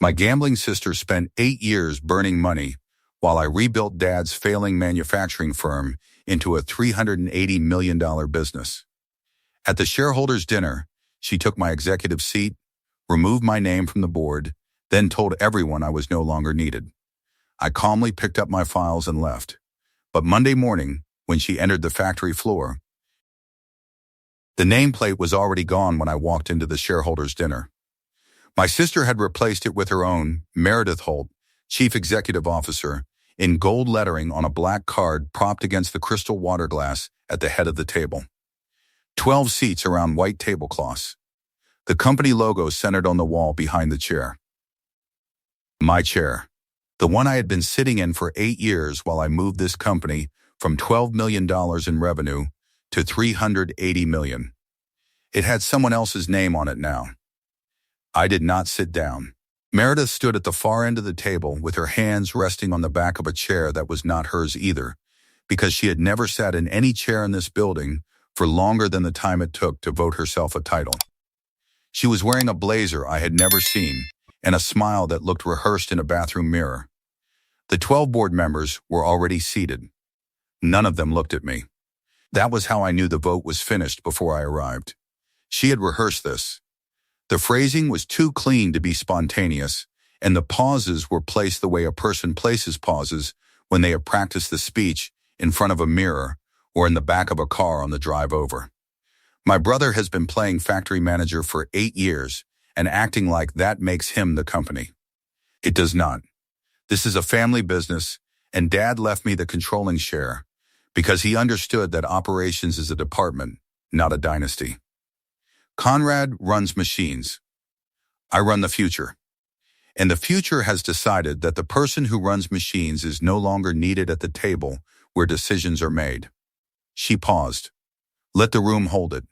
My gambling sister spent 8 years burning money while I rebuilt Dad's failing manufacturing firm into a $380 million business. At the shareholders' dinner, she took my executive seat, removed my name from the board, then told everyone I was no longer needed. I calmly picked up my files and left. But Monday morning, when she entered the factory floor, the nameplate was already gone when I walked into the shareholders' dinner. My sister had replaced it with her own, Meredith Holt, Chief Executive Officer, in gold lettering on a black card propped against the crystal water glass at the head of the table. 12 seats around white tablecloths. The company logo centered on the wall behind the chair. My chair. The one I had been sitting in for 8 years while I moved this company from $12 million in revenue to $380 million. It had someone else's name on it now. I did not sit down. Meredith stood at the far end of the table with her hands resting on the back of a chair that was not hers either, because she had never sat in any chair in this building for longer than the time it took to vote herself a title. She was wearing a blazer I had never seen and a smile that looked rehearsed in a bathroom mirror. The 12 board members were already seated. None of them looked at me. That was how I knew the vote was finished before I arrived. She had rehearsed this. The phrasing was too clean to be spontaneous, and the pauses were placed the way a person places pauses when they have practiced the speech in front of a mirror or in the back of a car on the drive over. My brother has been playing factory manager for 8 years and acting like that makes him the company. It does not. This is a family business, and Dad left me the controlling share because he understood that operations is a department, not a dynasty. Conrad runs machines. I run the future. And the future has decided that the person who runs machines is no longer needed at the table where decisions are made. She paused. Let the room hold it.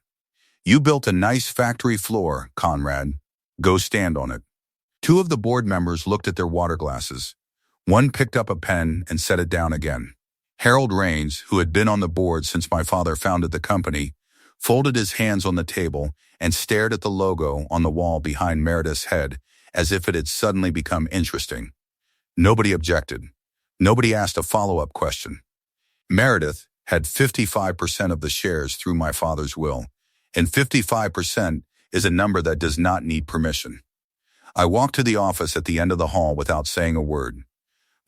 You built a nice factory floor, Conrad. Go stand on it. 2 of the board members looked at their water glasses. One picked up a pen and set it down again. Harold Raines, who had been on the board since my father founded the company, folded his hands on the table and stared at the logo on the wall behind Meredith's head as if it had suddenly become interesting. Nobody objected. Nobody asked a follow-up question. Meredith had 55% of the shares through my father's will, and 55% is a number that does not need permission. I walked to the office at the end of the hall without saying a word.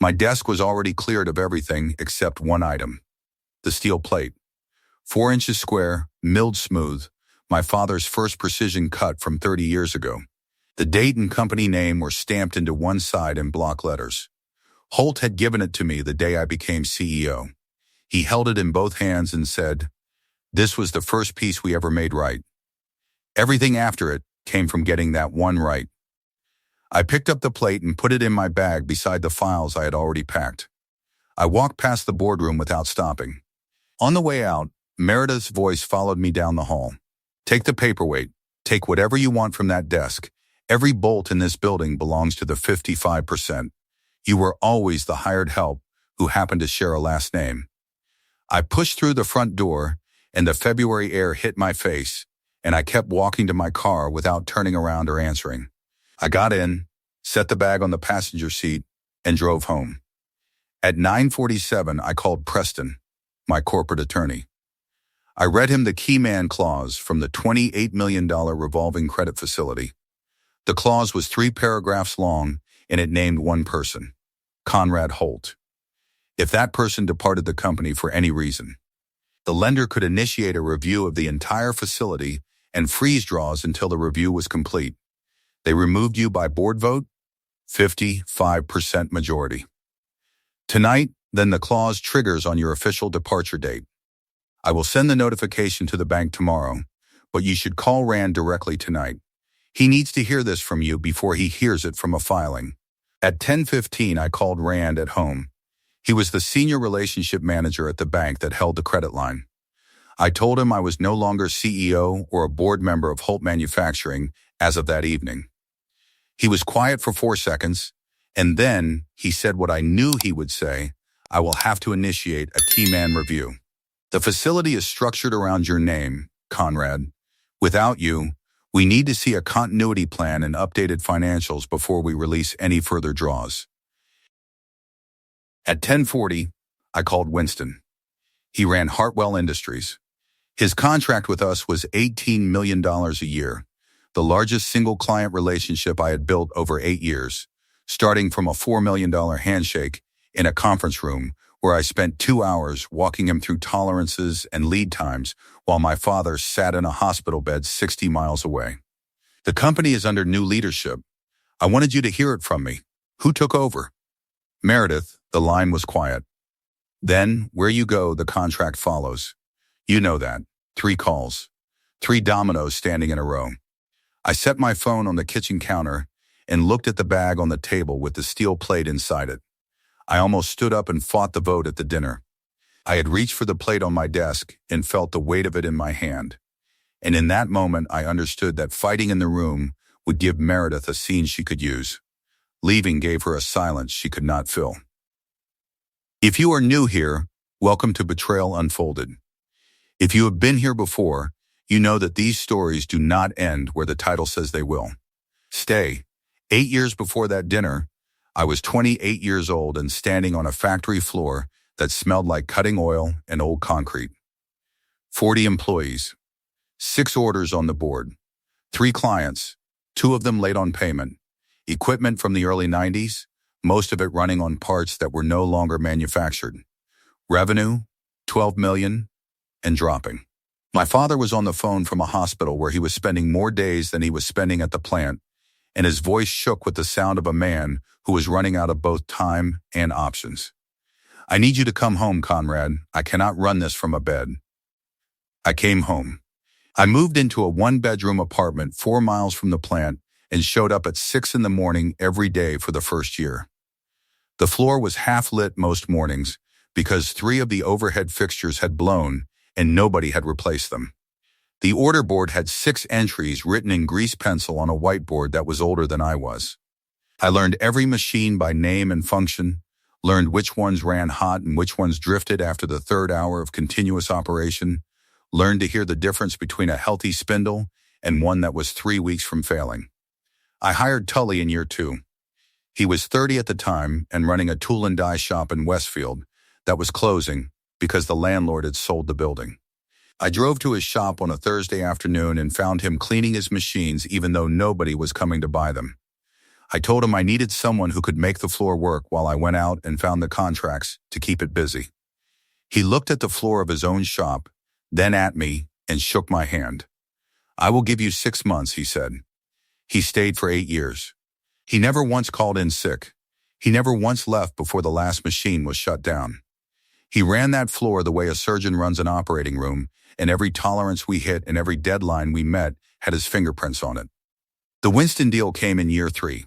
My desk was already cleared of everything except one item, the steel plate. 4 inches square, milled smooth, my father's first precision cut from 30 years ago. The date and company name were stamped into one side in block letters. Holt had given it to me the day I became CEO. He held it in both hands and said, "This was the first piece we ever made right. Everything after it came from getting that one right." I picked up the plate and put it in my bag beside the files I had already packed. I walked past the boardroom without stopping. On the way out, Meredith's voice followed me down the hall. "Take the paperweight. Take whatever you want from that desk. Every bolt in this building belongs to the 55%. You were always the hired help who happened to share a last name." I pushed through the front door, and the February air hit my face, and I kept walking to my car without turning around or answering. I got in, set the bag on the passenger seat, and drove home. At 9:47, I called Preston, my corporate attorney. I read him the key man clause from the $28 million revolving credit facility. The clause was 3 paragraphs long, and it named one person, Conrad Holt. If that person departed the company for any reason, the lender could initiate a review of the entire facility and freeze draws until the review was complete. They removed you by board vote, 55% majority. Tonight, then the clause triggers on your official departure date. I will send the notification to the bank tomorrow, but you should call Rand directly tonight. He needs to hear this from you before he hears it from a filing. At 10:15, I called Rand at home. He was the senior relationship manager at the bank that held the credit line. I told him I was no longer CEO or a board member of Holt Manufacturing as of that evening. He was quiet for 4 seconds, and then he said what I knew he would say: "I will have to initiate a key man review. The facility is structured around your name, Conrad. Without you, We need to see a continuity plan and updated financials before we release any further draws. At 10:40, I called Winston. He ran Hartwell Industries. His contract with us was $18 million a year, the largest single client relationship I had built over 8 years, starting from a $4 million handshake in a conference room where I spent 2 hours walking him through tolerances and lead times while my father sat in a hospital bed 60 miles away. The company is under new leadership. I wanted you to hear it from me. Who took over? Meredith. The line was quiet. Then, where you go, the contract follows. You know that. 3 calls. 3 dominoes standing in a row. I set my phone on the kitchen counter and looked at the bag on the table with the steel plate inside it. I almost stood up and fought the vote at the dinner. I had reached for the plate on my desk and felt the weight of it in my hand. And in that moment, I understood that fighting in the room would give Meredith a scene she could use. Leaving gave her a silence she could not fill. If you are new here, welcome to Betrayal Unfolded. If you have been here before, you know that these stories do not end where the title says they will. Stay. 8 years before that dinner, I was 28 years old and standing on a factory floor that smelled like cutting oil and old concrete. 40 employees, 6 orders on the board, 3 clients, 2 of them late on payment, equipment from the early 90s, most of it running on parts that were no longer manufactured. Revenue, $12 million, and dropping. My father was on the phone from a hospital where he was spending more days than he was spending at the plant, and his voice shook with the sound of a man who was running out of both time and options. I need you to come home, Conrad. I cannot run this from a bed. I came home. I moved into a 1-bedroom apartment 4 miles from the plant and showed up at 6 in the morning every day for the first year. The floor was half lit most mornings because 3 of the overhead fixtures had blown and nobody had replaced them. The order board had 6 entries written in grease pencil on a whiteboard that was older than I was. I learned every machine by name and function, learned which ones ran hot and which ones drifted after the 3rd hour of continuous operation, learned to hear the difference between a healthy spindle and one that was 3 weeks from failing. I hired Tully in year 2. He was 30 at the time and running a tool and die shop in Westfield that was closing because the landlord had sold the building. I drove to his shop on a Thursday afternoon and found him cleaning his machines even though nobody was coming to buy them. I told him I needed someone who could make the floor work while I went out and found the contracts to keep it busy. He looked at the floor of his own shop, then at me, and shook my hand. I will give you 6 months, he said. He stayed for 8 years. He never once called in sick. He never once left before the last machine was shut down. He ran that floor the way a surgeon runs an operating room, and every tolerance we hit and every deadline we met had his fingerprints on it. The Winston deal came in year 3.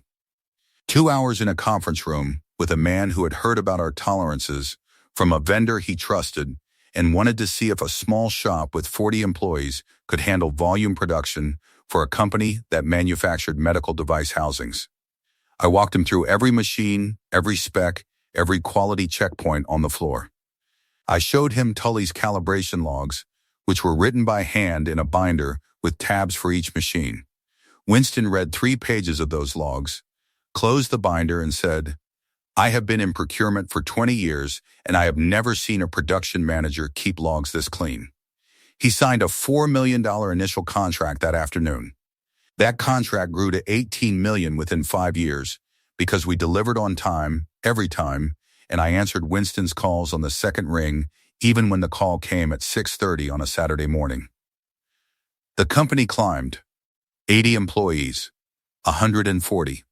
2 hours in a conference room with a man who had heard about our tolerances from a vendor he trusted and wanted to see if a small shop with 40 employees could handle volume production for a company that manufactured medical device housings. I walked him through every machine, every spec, every quality checkpoint on the floor. I showed him Tully's calibration logs, which were written by hand in a binder with tabs for each machine. Winston read 3 pages of those logs, closed the binder and said, "I have been in procurement for 20 years and I have never seen a production manager keep logs this clean." He signed a $4 million initial contract that afternoon. That contract grew to $18 million within 5 years because we delivered on time, every time, and I answered Winston's calls on the second ring, even when the call came at 6:30 on a Saturday morning. The company climbed. 80 employees, 140,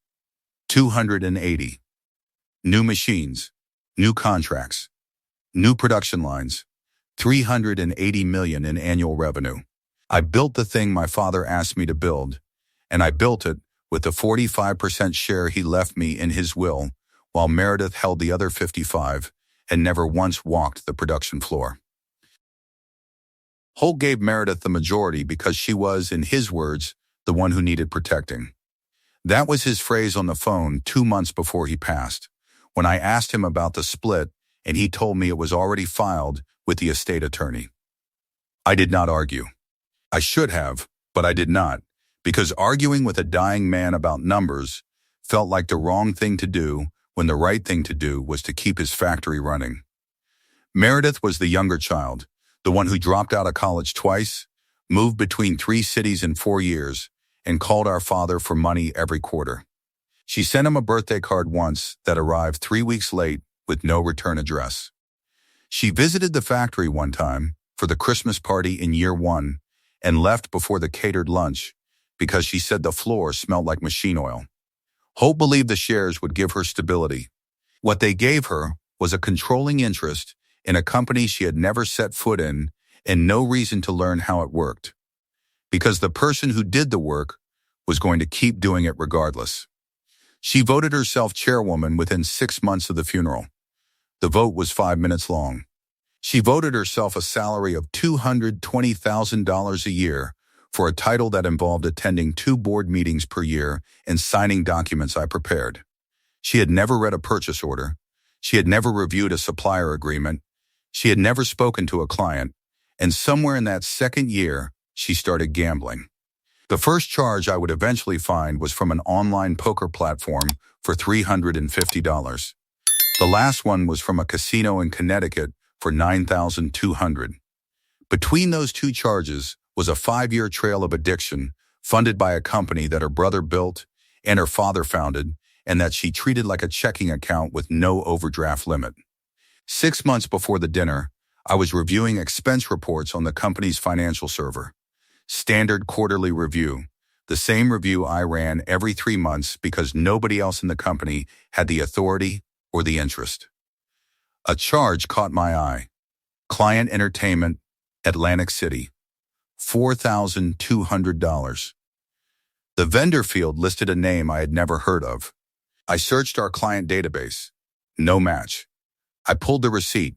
280. New machines, new contracts, new production lines, $380 million in annual revenue. I built the thing my father asked me to build, and I built it with the 45% share he left me in his will, while Meredith held the other 55 and never once walked the production floor. Holt gave Meredith the majority because she was, in his words, the one who needed protecting. That was his phrase on the phone 2 months before he passed, when I asked him about the split and he told me it was already filed with the estate attorney. I did not argue. I should have, but I did not, because arguing with a dying man about numbers felt like the wrong thing to do when the right thing to do was to keep his factory running. Meredith was the younger child, the one who dropped out of college twice, moved between 3 cities in 4 years, and called our father for money every quarter. She sent him a birthday card once that arrived 3 weeks late with no return address. She visited the factory one time for the Christmas party in year 1 and left before the catered lunch because she said the floor smelled like machine oil. Hope believed the shares would give her stability. What they gave her was a controlling interest in a company she had never set foot in and no reason to learn how it worked, because the person who did the work was going to keep doing it regardless. She voted herself chairwoman within 6 months of the funeral. The vote was 5 minutes long. She voted herself a salary of $220,000 a year for a title that involved attending 2 board meetings per year and signing documents I prepared. She had never read a purchase order. She had never reviewed a supplier agreement. She had never spoken to a client. And somewhere in that second year, she started gambling. The first charge I would eventually find was from an online poker platform for $350. The last one was from a casino in Connecticut for $9,200. Between those 2 charges was a 5-year trail of addiction funded by a company that her brother built and her father founded, and that she treated like a checking account with no overdraft limit. 6 months before the dinner, I was reviewing expense reports on the company's financial server. Standard quarterly review, the same review I ran every 3 months because nobody else in the company had the authority or the interest. A charge caught my eye. Client Entertainment, Atlantic City, $4,200. The vendor field listed a name I had never heard of. I searched our client database. No match. I pulled the receipt.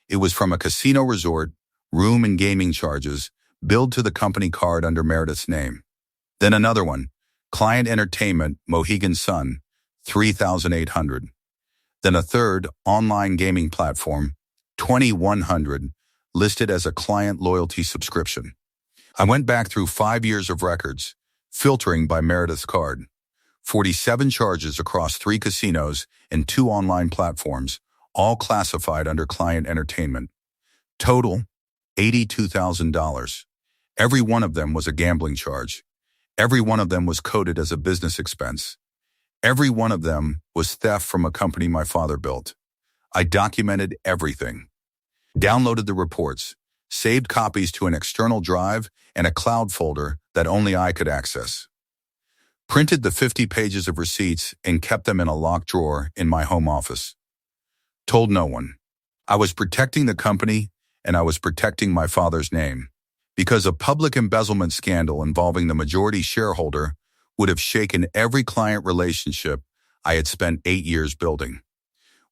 It was from a casino resort, room and gaming charges, billed to the company card under Meredith's name. Then another one, Client Entertainment, Mohegan Sun, $3,800. Then a third, online gaming platform, $2,100, listed as a client loyalty subscription. I went back through 5 years of records, filtering by Meredith's card. 47 charges across 3 casinos and 2 online platforms, all classified under Client Entertainment. Total, $82,000. Every one of them was a gambling charge. Every one of them was coded as a business expense. Every one of them was theft from a company my father built. I documented everything. Downloaded the reports, saved copies to an external drive and a cloud folder that only I could access. Printed the 50 pages of receipts and kept them in a locked drawer in my home office. Told no one. I was protecting the company and I was protecting my father's name, because a public embezzlement scandal involving the majority shareholder would have shaken every client relationship I had spent 8 years building.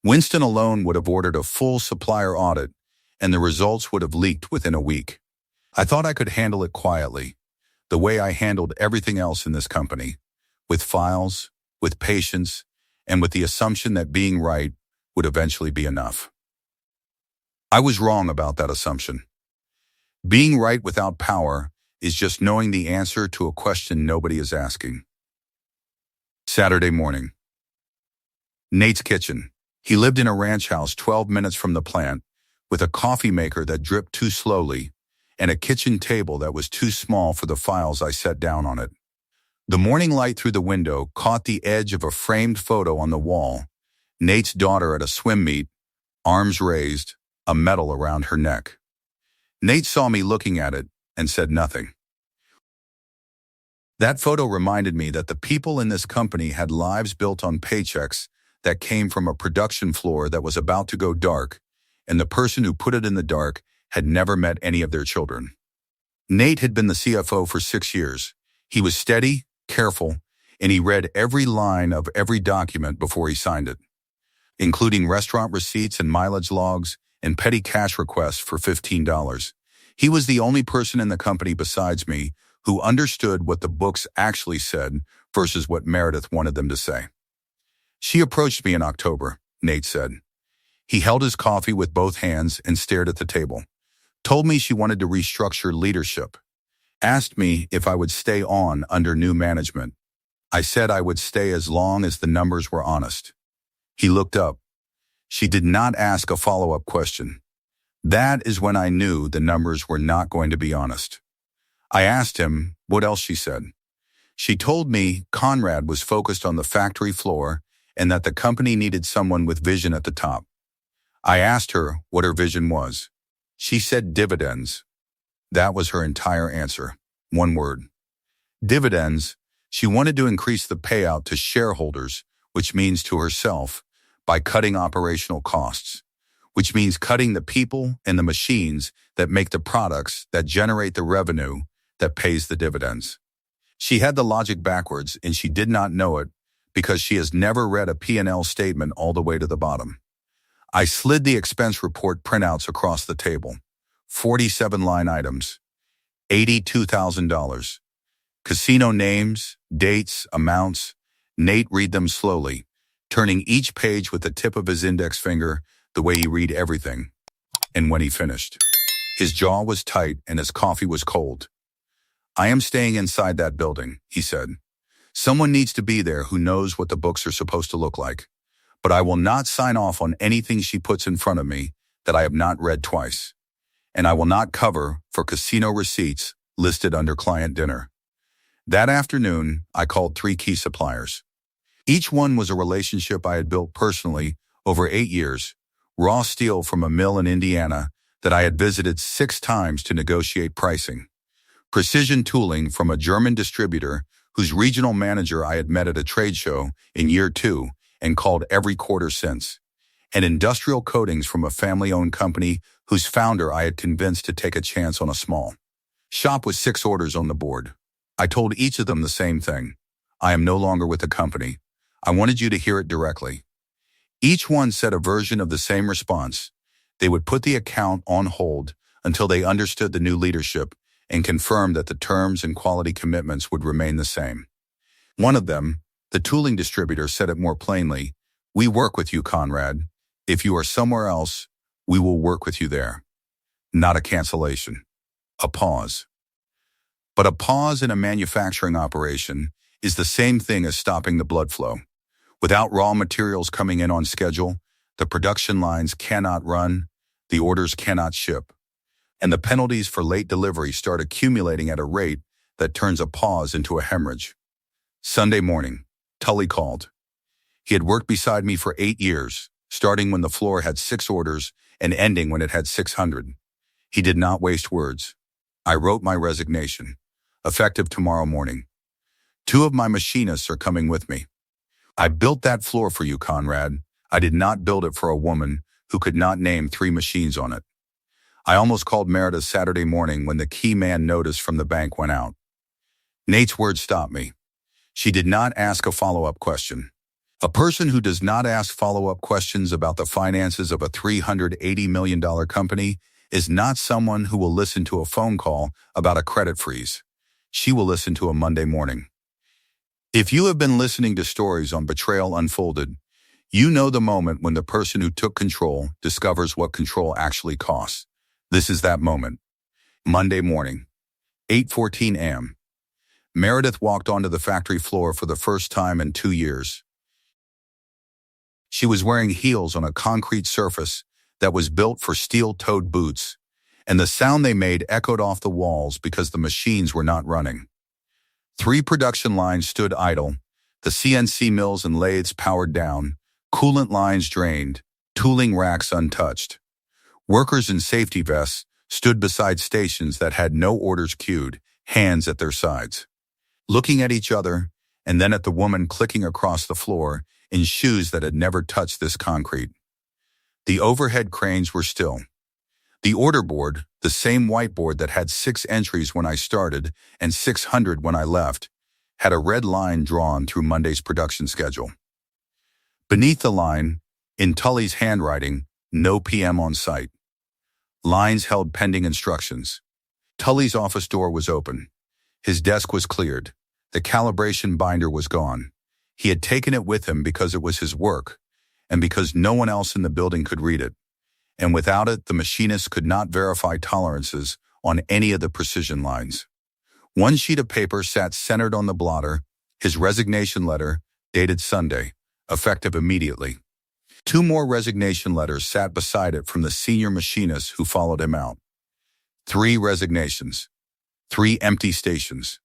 Winston alone would have ordered a full supplier audit, and the results would have leaked within a week. I thought I could handle it quietly, the way I handled everything else in this company, with files, with patience, and with the assumption that being right would eventually be enough. I was wrong about that assumption. Being right without power is just knowing the answer to a question nobody is asking. Saturday morning. Nate's kitchen. He lived in a ranch house 12 minutes from the plant, with a coffee maker that dripped too slowly and a kitchen table that was too small for the files I set down on it. The morning light through the window caught the edge of a framed photo on the wall. Nate's daughter at a swim meet, arms raised, a medal around her neck. Nate saw me looking at it and said nothing. That photo reminded me that the people in this company had lives built on paychecks that came from a production floor that was about to go dark, and the person who put it in the dark had never met any of their children. Nate had been the CFO for 6 years. He was steady, careful, and he read every line of every document before he signed it, including restaurant receipts and mileage logs and petty cash requests for $15. He was the only person in the company besides me who understood what the books actually said versus what Meredith wanted them to say. She approached me in October, Nate said. He held his coffee with both hands and stared at the table. Told me she wanted to restructure leadership. Asked me if I would stay on under new management. I said I would stay as long as the numbers were honest. He looked up. She did not ask a follow-up question. That is when I knew the numbers were not going to be honest. I asked him what else she said. She told me Conrad was focused on the factory floor and that the company needed someone with vision at the top. I asked her what her vision was. She said dividends. That was her entire answer. One word. Dividends. She wanted to increase the payout to shareholders, which means to herself, by cutting operational costs, which means cutting the people and the machines that make the products that generate the revenue that pays the dividends. She had the logic backwards and she did not know it because she has never read a P&L statement all the way to the bottom. I slid the expense report printouts across the table. 47 line items. $82,000. Casino names, dates, amounts. Nate read them slowly, turning each page with the tip of his index finger the way he read everything. And when he finished, his jaw was tight and his coffee was cold. I am staying inside that building, he said. Someone needs to be there who knows what the books are supposed to look like. But I will not sign off on anything she puts in front of me that I have not read twice. And I will not cover for casino receipts listed under client dinner. That afternoon, I called 3 key suppliers. Each one was a relationship I had built personally over 8 years, raw steel from a mill in Indiana that I had visited 6 times to negotiate pricing, precision tooling from a German distributor whose regional manager I had met at a trade show in year 2 and called every quarter since, and industrial coatings from a family-owned company whose founder I had convinced to take a chance on a small shop with 6 orders on the board. I told each of them the same thing. I am no longer with the company. I wanted you to hear it directly. Each one said a version of the same response. They would put the account on hold until they understood the new leadership and confirmed that the terms and quality commitments would remain the same. One of them, the tooling distributor, said it more plainly. We work with you, Conrad. If you are somewhere else, we will work with you there. Not a cancellation. A pause. But a pause in a manufacturing operation is the same thing as stopping the blood flow. Without raw materials coming in on schedule, the production lines cannot run, the orders cannot ship, and the penalties for late delivery start accumulating at a rate that turns a pause into a hemorrhage. Sunday morning, Tully called. He had worked beside me for 8 years, starting when the floor had 6 orders and ending when it had 600. He did not waste words. I wrote my resignation, effective tomorrow morning. 2 of my machinists are coming with me. I built that floor for you, Conrad. I did not build it for a woman who could not name 3 machines on it. I almost called Meredith Saturday morning when the key man notice from the bank went out. Nate's words stopped me. She did not ask a follow-up question. A person who does not ask follow-up questions about the finances of a $380 million company is not someone who will listen to a phone call about a credit freeze. She will listen to a Monday morning. If you have been listening to stories on Betrayal Unfolded, you know the moment when the person who took control discovers what control actually costs. This is that moment. Monday morning, 8:14 a.m. Meredith walked onto the factory floor for the first time in 2 years. She was wearing heels on a concrete surface that was built for steel-toed boots, and the sound they made echoed off the walls because the machines were not running. 3 production lines stood idle, the CNC mills and lathes powered down, coolant lines drained, tooling racks untouched. Workers in safety vests stood beside stations that had no orders queued, hands at their sides, looking at each other and then at the woman clicking across the floor in shoes that had never touched this concrete. The overhead cranes were still. The order board, the same whiteboard that had 6 entries when I started and 600 when I left, had a red line drawn through Monday's production schedule. Beneath the line, in Tully's handwriting, no PM on site. Lines held pending instructions. Tully's office door was open. His desk was cleared. The calibration binder was gone. He had taken it with him because it was his work, and because no one else in the building could read it. And without it, the machinist could not verify tolerances on any of the precision lines. One sheet of paper sat centered on the blotter, his resignation letter, dated Sunday, effective immediately. Two more resignation letters sat beside it from the senior machinists who followed him out. 3 resignations. 3 empty stations.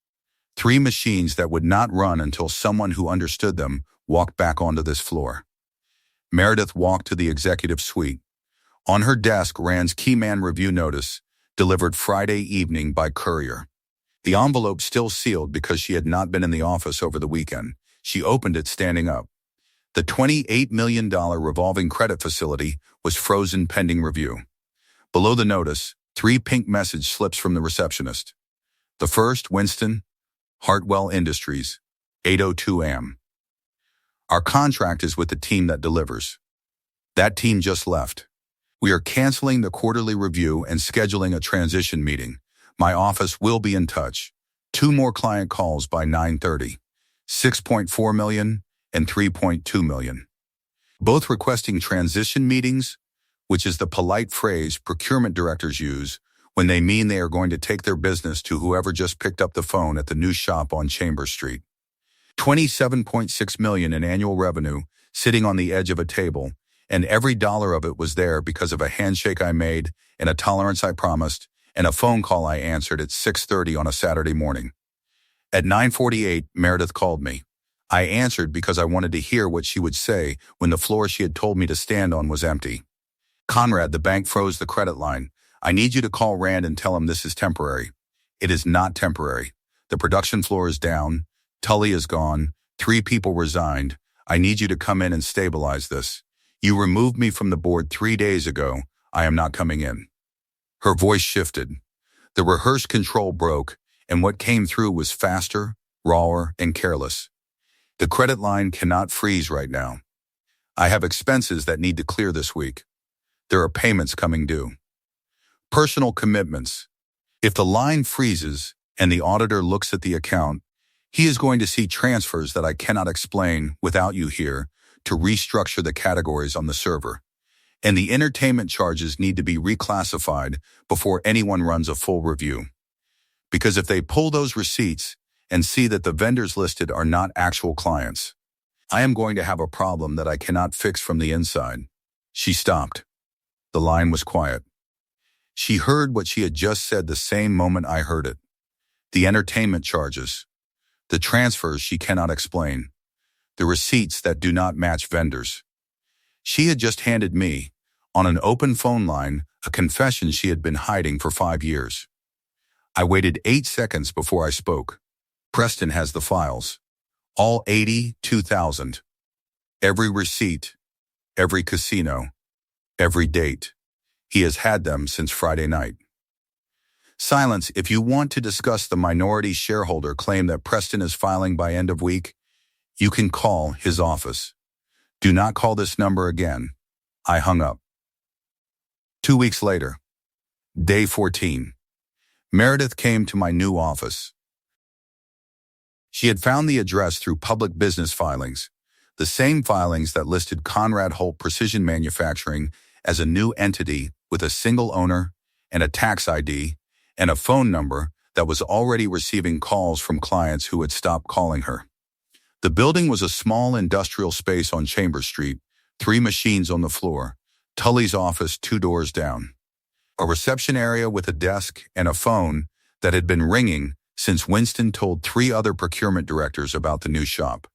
3 machines that would not run until someone who understood them walked back onto this floor. Meredith walked to the executive suite. On her desk, Rand's Keyman review notice, delivered Friday evening by courier. The envelope still sealed because she had not been in the office over the weekend. She opened it standing up. The $28 million revolving credit facility was frozen pending review. Below the notice, 3 pink message slips from the receptionist. The first, Winston, Hartwell Industries, 8:02 a.m. Our contract is with the team that delivers. That team just left. We are canceling the quarterly review and scheduling a transition meeting. My office will be in touch. 2 more client calls by 9:30. 6.4 million and 3.2 million. Both requesting transition meetings, which is the polite phrase procurement directors use when they mean they are going to take their business to whoever just picked up the phone at the new shop on Chambers Street. 27.6 million in annual revenue sitting on the edge of a table, and every dollar of it was there because of a handshake I made and a tolerance I promised and a phone call I answered at 6:30 on a Saturday morning. At 9:48, Meredith called me. I answered because I wanted to hear what she would say when the floor she had told me to stand on was empty. Conrad, the bank froze the credit line. I need you to call Rand and tell him this is temporary. It is not temporary. The production floor is down. Tully is gone. 3 people resigned. I need you to come in and stabilize this. You removed me from the board 3 days ago. I am not coming in. Her voice shifted. The rehearsed control broke, and what came through was faster, rawer, and careless. The credit line cannot freeze right now. I have expenses that need to clear this week. There are payments coming due. Personal commitments. If the line freezes and the auditor looks at the account, he is going to see transfers that I cannot explain without you here to restructure the categories on the server. And the entertainment charges need to be reclassified before anyone runs a full review. Because if they pull those receipts and see that the vendors listed are not actual clients, I am going to have a problem that I cannot fix from the inside. She stopped. The line was quiet. She heard what she had just said the same moment I heard it. The entertainment charges. The transfers she cannot explain. The receipts that do not match vendors. She had just handed me, on an open phone line, a confession she had been hiding for 5 years. I waited 8 seconds before I spoke. Preston has the files. All 82,000. Every receipt. Every casino. Every date. He has had them since Friday night. Silence. If you want to discuss the minority shareholder claim that Preston is filing by end of week, you can call his office. Do not call this number again. I hung up. 2 weeks later. Day 14. Meredith came to my new office. She had found the address through public business filings, the same filings that listed Conrad Holt Precision Manufacturing as a new entity with a single owner and a tax ID and a phone number that was already receiving calls from clients who had stopped calling her. The building was a small industrial space on Chambers Street, 3 machines on the floor, Tully's office 2 doors down, a reception area with a desk and a phone that had been ringing since Winston told 3 other procurement directors about the new shop.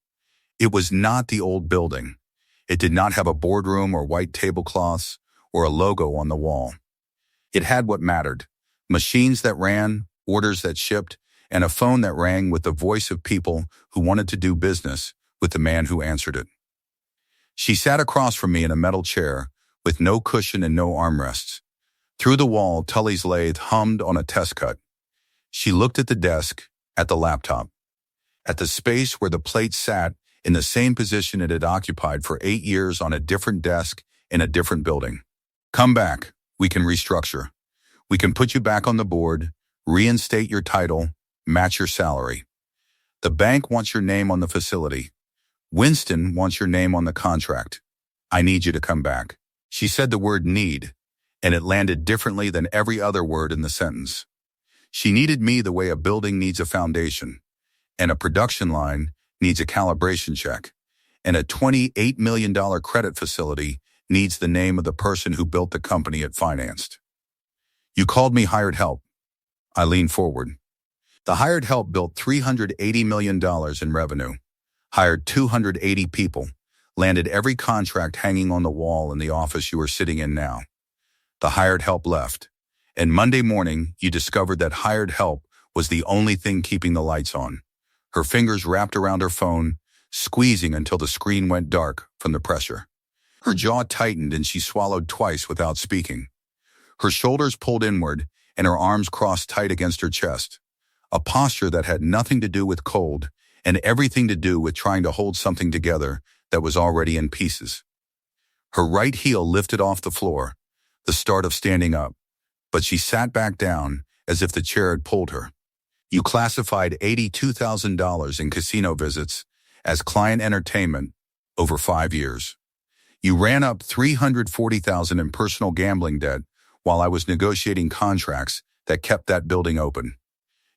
It was not the old building. It did not have a boardroom or white tablecloths or a logo on the wall. It had what mattered: machines that ran, orders that shipped, and a phone that rang with the voice of people who wanted to do business with the man who answered it. She sat across from me in a metal chair with no cushion and no armrests. Through the wall, Tully's lathe hummed on a test cut. She looked at the desk, at the laptop, at the space where the plate sat in the same position it had occupied for 8 years on a different desk in a different building. Come back. We can restructure. We can put you back on the board, reinstate your title, match your salary. The bank wants your name on the facility. Winston wants your name on the contract. I need you to come back. She said the word need, and it landed differently than every other word in the sentence. She needed me the way a building needs a foundation, and a production line needs a calibration check, and a $28 million credit facility needs the name of the person who built the company it financed. You called me hired help. I leaned forward. The hired help built $380 million in revenue, hired 280 people, landed every contract hanging on the wall in the office you are sitting in now. The hired help left, and Monday morning you discovered that hired help was the only thing keeping the lights on. Her fingers wrapped around her phone, squeezing until the screen went dark from the pressure. Her jaw tightened and she swallowed twice without speaking. Her shoulders pulled inward and her arms crossed tight against her chest, a posture that had nothing to do with cold and everything to do with trying to hold something together that was already in pieces. Her right heel lifted off the floor, the start of standing up, but she sat back down as if the chair had pulled her. You classified $82,000 in casino visits as client entertainment over 5 years. You ran up $340,000 in personal gambling debt while I was negotiating contracts that kept that building open.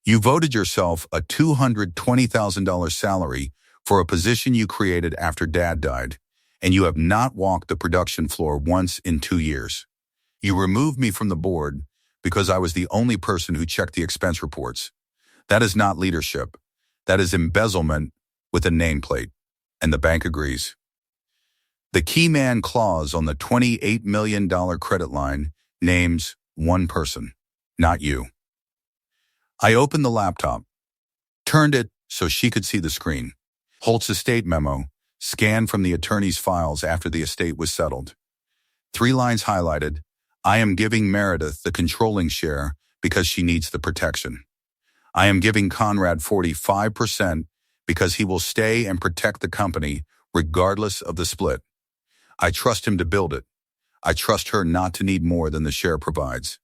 You voted yourself a $220,000 salary for a position you created after Dad died, and you have not walked the production floor once in 2 years. You removed me from the board because I was the only person who checked the expense reports. That is not leadership. That is embezzlement with a nameplate, and the bank agrees. The key man clause on the $28 million credit line names one person, not you. I opened the laptop, turned it so she could see the screen. Holt's estate memo, scanned from the attorney's files after the estate was settled. 3 lines highlighted, I am giving Meredith the controlling share because she needs the protection. I am giving Conrad 45% because he will stay and protect the company regardless of the split. I trust him to build it. I trust her not to need more than the share provides.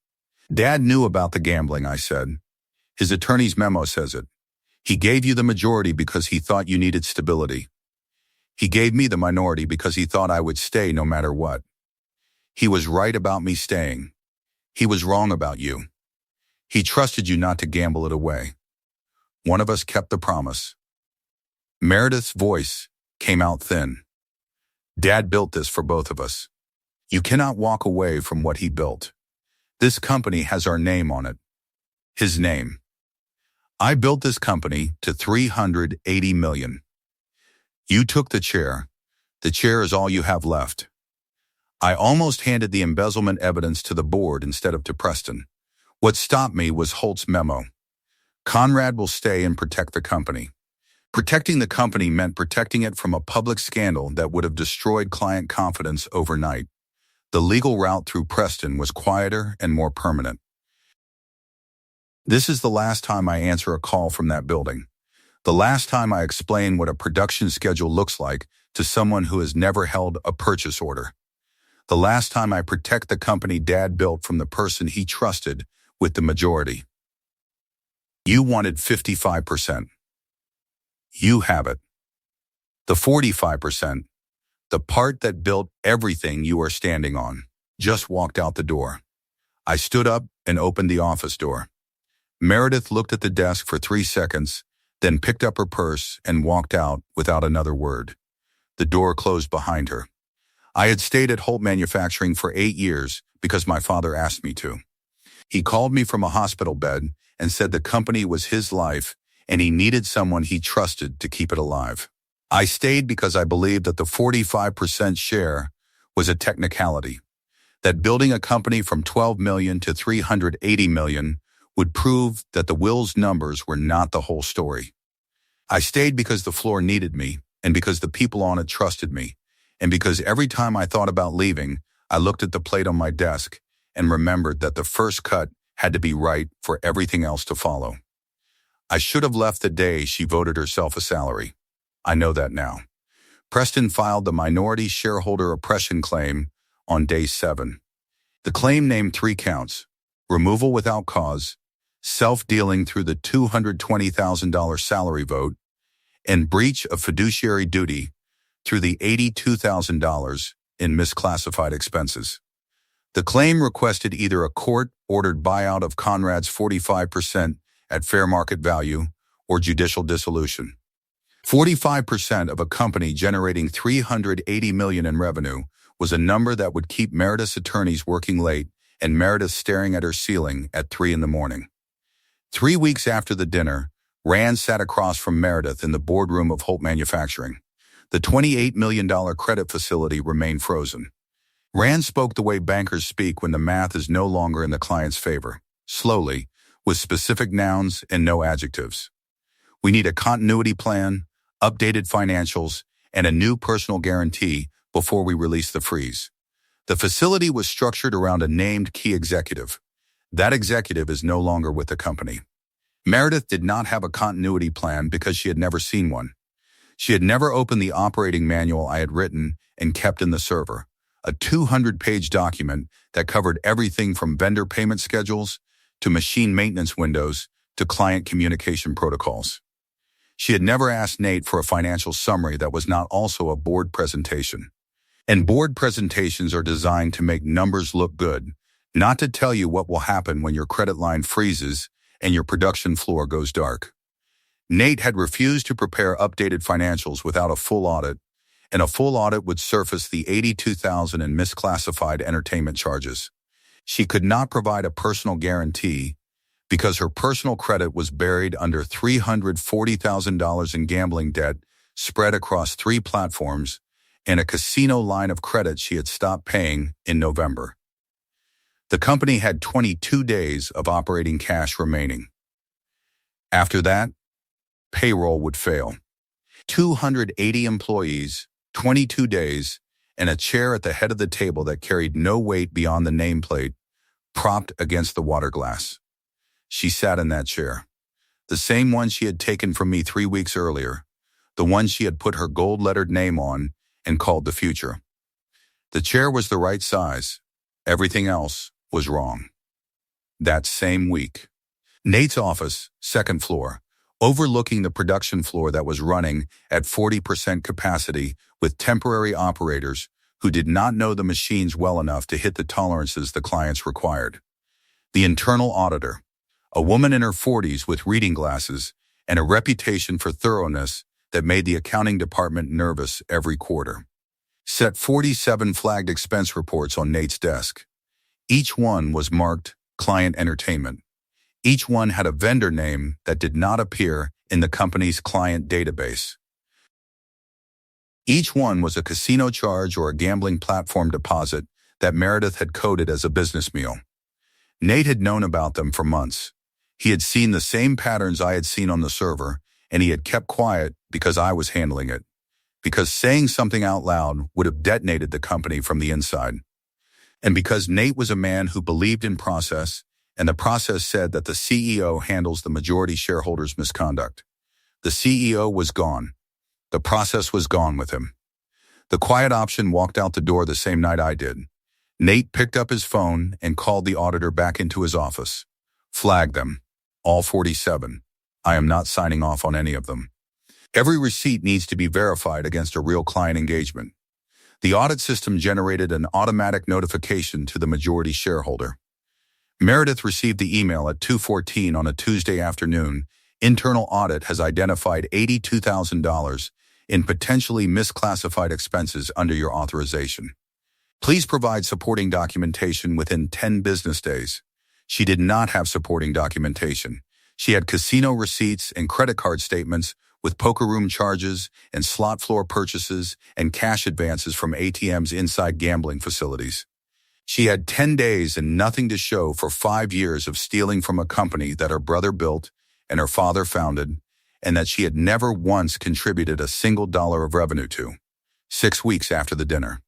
Dad knew about the gambling, I said. His attorney's memo says it. He gave you the majority because he thought you needed stability. He gave me the minority because he thought I would stay no matter what. He was right about me staying. He was wrong about you. He trusted you not to gamble it away. One of us kept the promise. Meredith's voice came out thin. Dad built this for both of us. You cannot walk away from what he built. This company has our name on it. His name. I built this company to $380 million. You took the chair. The chair is all you have left. I almost handed the embezzlement evidence to the board instead of to Preston. What stopped me was Holt's memo. Conrad will stay and protect the company. Protecting the company meant protecting it from a public scandal that would have destroyed client confidence overnight. The legal route through Preston was quieter and more permanent. This is the last time I answer a call from that building. The last time I explain what a production schedule looks like to someone who has never held a purchase order. The last time I protect the company Dad built from the person he trusted with the majority. You wanted 55%. You have it. The 45%, the part that built everything you are standing on, just walked out the door. I stood up and opened the office door. Meredith looked at the desk for 3 seconds, then picked up her purse and walked out without another word. The door closed behind her. I had stayed at Holt Manufacturing for 8 years because my father asked me to. He called me from a hospital bed and said the company was his life and he needed someone he trusted to keep it alive. I stayed because I believed that the 45% share was a technicality, that building a company from $12 million to $380 million would prove that the will's numbers were not the whole story. I stayed because the floor needed me and because the people on it trusted me, and because every time I thought about leaving, I looked at the plate on my desk and remembered that the first cut had to be right for everything else to follow. I should have left the day she voted herself a salary. I know that now. Preston filed the minority shareholder oppression claim on day 7. The claim named 3 counts: removal without cause, self-dealing through the $220,000 salary vote, and breach of fiduciary duty through the $82,000 in misclassified expenses. The claim requested either a court-ordered buyout of Conrad's 45% at fair market value or judicial dissolution. 45% of a company generating $380 million in revenue was a number that would keep Meredith's attorneys working late and Meredith staring at her ceiling at 3 in the morning. 3 weeks after the dinner, Rand sat across from Meredith in the boardroom of Holt Manufacturing. The $28 million credit facility remained frozen. Rand spoke the way bankers speak when the math is no longer in the client's favor, slowly, with specific nouns and no adjectives. We need a continuity plan, updated financials, and a new personal guarantee before we release the freeze. The facility was structured around a named key executive. That executive is no longer with the company. Meredith did not have a continuity plan because she had never seen one. She had never opened the operating manual I had written and kept in the server, a 200-page document that covered everything from vendor payment schedules to machine maintenance windows to client communication protocols. She had never asked Nate for a financial summary that was not also a board presentation. And board presentations are designed to make numbers look good, not to tell you what will happen when your credit line freezes and your production floor goes dark. Nate had refused to prepare updated financials without a full audit, and a full audit would surface the $82,000 in misclassified entertainment charges. She could not provide a personal guarantee because her personal credit was buried under $340,000 in gambling debt spread across 3 platforms and a casino line of credit she had stopped paying in November. The company had 22 days of operating cash remaining. After that, payroll would fail. 280 employees, 22 days, and a chair at the head of the table that carried no weight beyond the nameplate, propped against the water glass. She sat in that chair, the same one she had taken from me 3 weeks earlier, the one she had put her gold-lettered name on and called the future. The chair was the right size. Everything else was wrong. That same week, Nate's office, 2nd floor, overlooking the production floor that was running at 40% capacity with temporary operators who did not know the machines well enough to hit the tolerances the clients required. The internal auditor, a woman in her 40s with reading glasses and a reputation for thoroughness that made the accounting department nervous every quarter, set 47 flagged expense reports on Nate's desk. Each one was marked Client Entertainment. Each one had a vendor name that did not appear in the company's client database. Each one was a casino charge or a gambling platform deposit that Meredith had coded as a business meal. Nate had known about them for months. He had seen the same patterns I had seen on the server, and he had kept quiet because I was handling it, because saying something out loud would have detonated the company from the inside, and because Nate was a man who believed in process, and the process said that the CEO handles the majority shareholders' misconduct. The CEO was gone. The process was gone with him. The quiet option walked out the door the same night I did. Nate picked up his phone and called the auditor back into his office. Flag them. All 47. I am not signing off on any of them. Every receipt needs to be verified against a real client engagement. The audit system generated an automatic notification to the majority shareholder. Meredith received the email at 2:14 on a Tuesday afternoon. Internal audit has identified $82,000 in potentially misclassified expenses under your authorization. Please provide supporting documentation within 10 business days. She did not have supporting documentation. She had casino receipts and credit card statements with poker room charges and slot floor purchases and cash advances from ATMs inside gambling facilities. She had 10 days and nothing to show for 5 years of stealing from a company that her brother built and her father founded, and that she had never once contributed a single dollar of revenue to. 6 weeks after the dinner.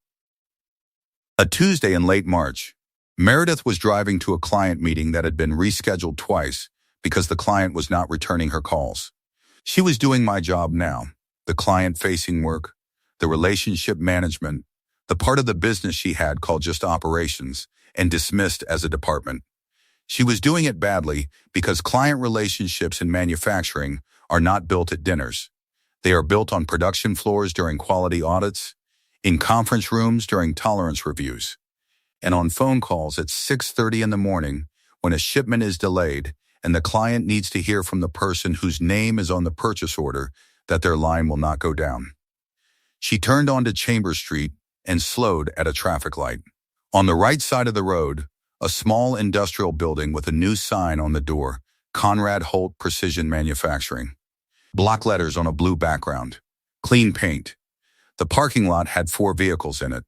A Tuesday in late March, Meredith was driving to a client meeting that had been rescheduled twice because the client was not returning her calls. She was doing my job now, the client-facing work, the relationship management, the part of the business she had called just operations and dismissed as a department. She was doing it badly because client relationships in manufacturing are not built at dinners. They are built on production floors during quality audits, in conference rooms during tolerance reviews, and on phone calls at 6:30 in the morning when a shipment is delayed and the client needs to hear from the person whose name is on the purchase order that their line will not go down. She turned onto Chambers Street and slowed at a traffic light. On the right side of the road, a small industrial building with a new sign on the door, Conrad Holt Precision Manufacturing. Block letters on a blue background. Clean paint. The parking lot had 4 vehicles in it.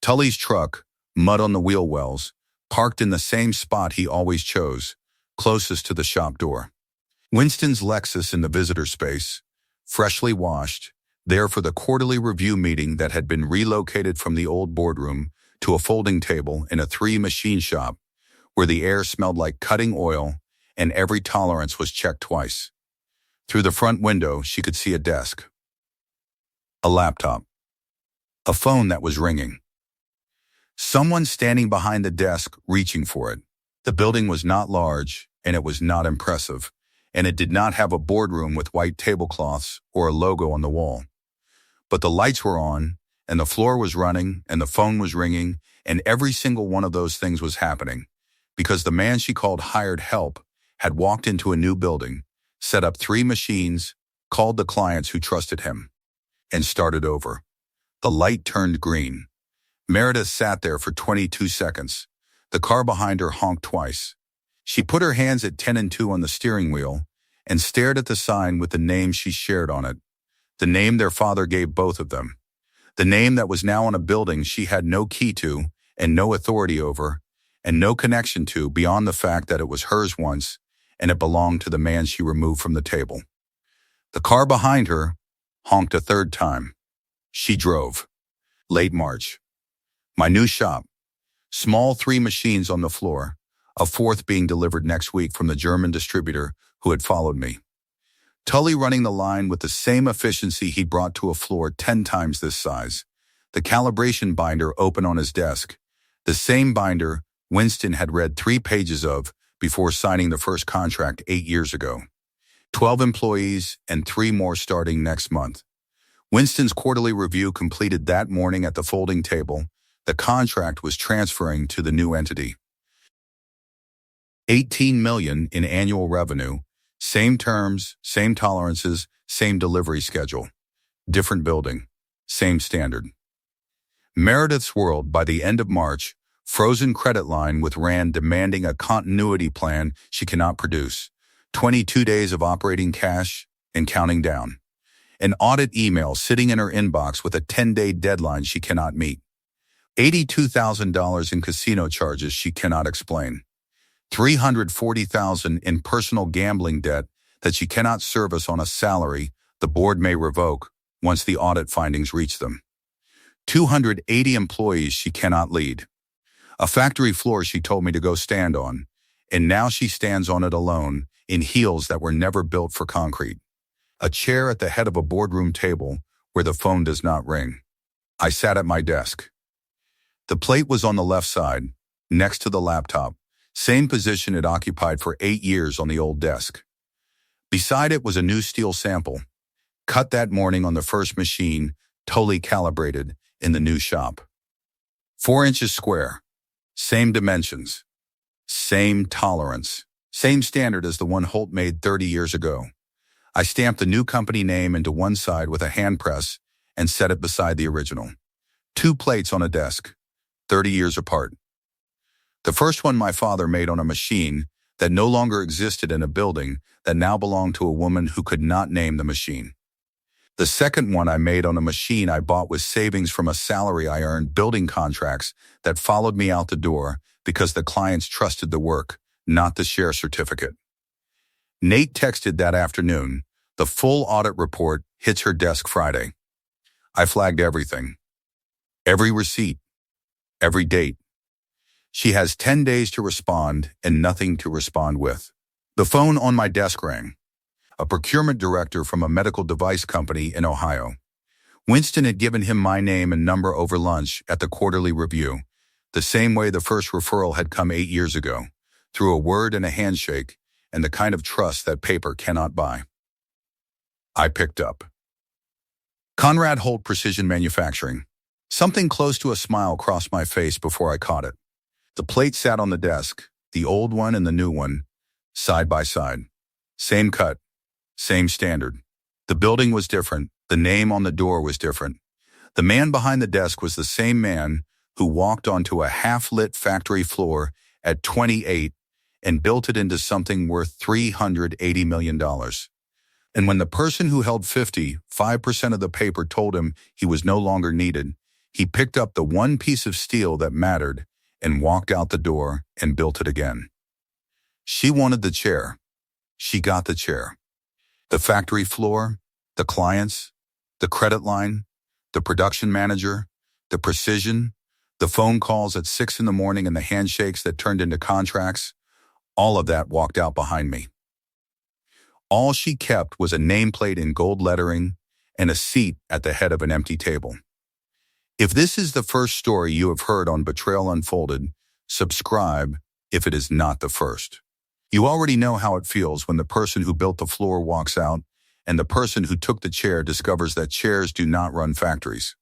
Tully's truck, mud on the wheel wells, parked in the same spot he always chose, closest to the shop door. Winston's Lexus in the visitor space, freshly washed, there for the quarterly review meeting that had been relocated from the old boardroom to a folding table in a 3-machine shop where the air smelled like cutting oil and every tolerance was checked twice. Through the front window, she could see a desk, a laptop, a phone that was ringing. Someone standing behind the desk reaching for it. The building was not large, and it was not impressive, and it did not have a boardroom with white tablecloths or a logo on the wall. But the lights were on, and the floor was running, and the phone was ringing, and every single one of those things was happening, because the man she called hired help had walked into a new building, set up 3 machines, called the clients who trusted him, and started over. The light turned green. Meredith sat there for 22 seconds. The car behind her honked twice. She put her hands at 10 and 2 on the steering wheel and stared at the sign with the name she shared on it, the name their father gave both of them, the name that was now on a building she had no key to and no authority over and no connection to beyond the fact that it was hers once and it belonged to the man she removed from the table. The car behind her honked a 3rd time. She drove. Late March. My new shop. Small 3 machines on the floor, a 4th being delivered next week from the German distributor who had followed me. Tully running the line with the same efficiency he brought to a floor 10 times this size. The calibration binder open on his desk. The same binder Winston had read 3 pages of before signing the first contract 8 years ago. 12 employees and 3 more starting next month. Winston's quarterly review completed that morning at the folding table. The contract was transferring to the new entity. $18 million in annual revenue, same terms, same tolerances, same delivery schedule. Different building, same standard. Meredith's world by the end of March, frozen credit line with Rand demanding a continuity plan she cannot produce. 22 days of operating cash and counting down. An audit email sitting in her inbox with a 10-day deadline she cannot meet. $82,000 in casino charges she cannot explain. $340,000 in personal gambling debt that she cannot service on a salary the board may revoke once the audit findings reach them. 280 employees she cannot lead. A factory floor she told me to go stand on, and now she stands on it alone in heels that were never built for concrete. A chair at the head of a boardroom table where the phone does not ring. I sat at my desk. The plate was on the left side, next to the laptop, same position it occupied for 8 years on the old desk. Beside it was a new steel sample, cut that morning on the first machine, totally calibrated in the new shop. 4 inches square, same dimensions, same tolerance, same standard as the one Holt made 30 years ago. I stamped the new company name into one side with a hand press and set it beside the original. 2 plates on a desk, 30 years apart. The first one my father made on a machine that no longer existed in a building that now belonged to a woman who could not name the machine. The second one I made on a machine I bought with savings from a salary I earned building contracts that followed me out the door because the clients trusted the work, not the share certificate. Nate texted that afternoon. The full audit report hits her desk Friday. I flagged everything. Every receipt. Every date. She has 10 days to respond and nothing to respond with. The phone on my desk rang. A procurement director from a medical device company in Ohio. Winston had given him my name and number over lunch at the quarterly review, the same way the first referral had come 8 years ago, through a word and a handshake, and the kind of trust that paper cannot buy. I picked up. Conrad Holt Precision Manufacturing. Something close to a smile crossed my face before I caught it. The plate sat on the desk, the old one and the new one, side by side. Same cut, same standard. The building was different, the name on the door was different. The man behind the desk was the same man who walked onto a half-lit factory floor at 28 and built it into something worth $380 million. And when the person who held 5% of the paper told him he was no longer needed, he picked up the one piece of steel that mattered and walked out the door and built it again. She wanted the chair. She got the chair. The factory floor, the clients, the credit line, the production manager, the precision, the phone calls at 6 in the morning and the handshakes that turned into contracts, all of that walked out behind me. All she kept was a nameplate in gold lettering and a seat at the head of an empty table. If this is the first story you have heard on Betrayal Unfolded, subscribe if it is not the first. You already know how it feels when the person who built the floor walks out and the person who took the chair discovers that chairs do not run factories.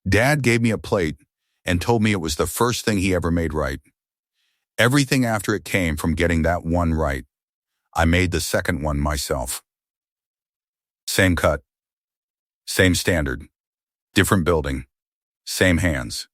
Dad gave me a plate and told me it was the first thing he ever made right. Everything after it came from getting that one right. I made the second one myself. Same cut, same standard, different building, same hands.